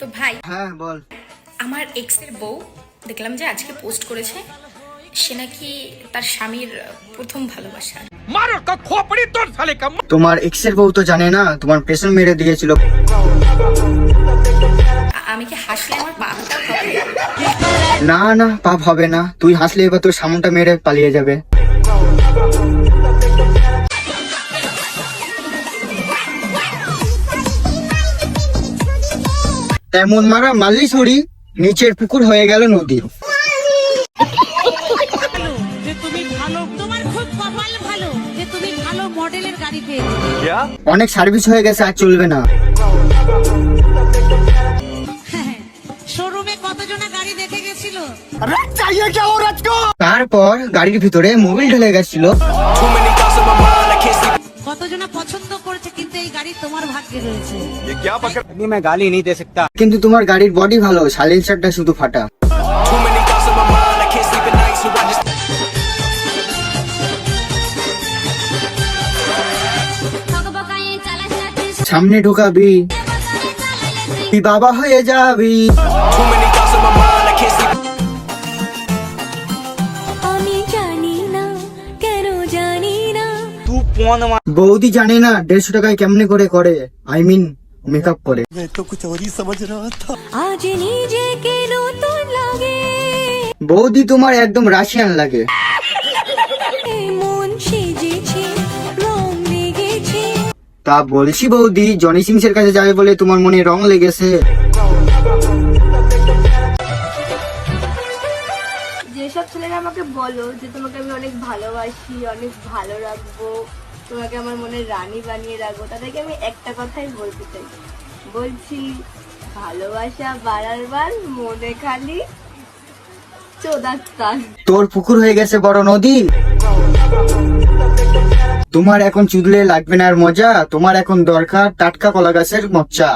তো ভাই, হ্যাঁ বল। আমার এক্স এর বউ দেখলাম যে আজকে পোস্ট করেছে সে নাকি তার স্বামীর প্রথম ভালোবাসা। তোমার এক্স এর বউ তো জানে না তোমার পেছন মেরে দিয়েছিল। আমি কি হাসলে আমার পাপটা হবে? না না, পাপ হবে না। তুই হাসলে এবার তোর সামনটা মেরে পালিয়ে যাবে। তেমন মারা মারলি ছুরি, নিচের পুকুর হয়ে গেল নদী। অনেক সার্ভিস হয়ে গেছে, আর চলবে না। শোরুমে কতজনা গাড়ি দেখে গেছিল? তারপর গাড়ির ভিতরে মোবিল ঢেলে গেছিল। কতজনা পছন্দ করেছে, কিন্তু এই গাড়ি তোমার ভাগ্যে রয়েছে। কিন্তু তোমার গাড়ির বডি ভালো, সাইলেন্সারটা শুধু ফাটা। সামনে ঢোকাবি, তুই বাবা হয়ে যাবি। আমি জানি না কেন জানি না। বৌদি জানে না 150 টাকায় কেমনে করে করে, আই মিন মেকআপ করে। আজ নিজেকে নতুন লাগে, বৌদি তোমার একদম রাশিয়ান লাগে। মন সেজেছে, রং লেগেছে। তা বলছি বৌদি, জনি সিংস এর কাছে যাবে বলে তোমার মনে রং লেগেছে। যেসব ছেলেরা আমাকে বলো যে তোমাকে আমি অনেক ভালোবাসি, অনেক ভালো রাখবো, তোমাকে আমার মনে রানী বানিয়ে রাখবো, তাদেরকে আমি একটা কথাই বলতে চাই, বলছি ভালোবাসা বাড়ার বার মনে খালি চোদাস্তান। তোর পুকুর হয়ে গেছে বড় নদী। তোমার এখন চুদলে লাগবে না আর মজা, তোমার এখন দরকার টাটকা কলা গাছের মোচা।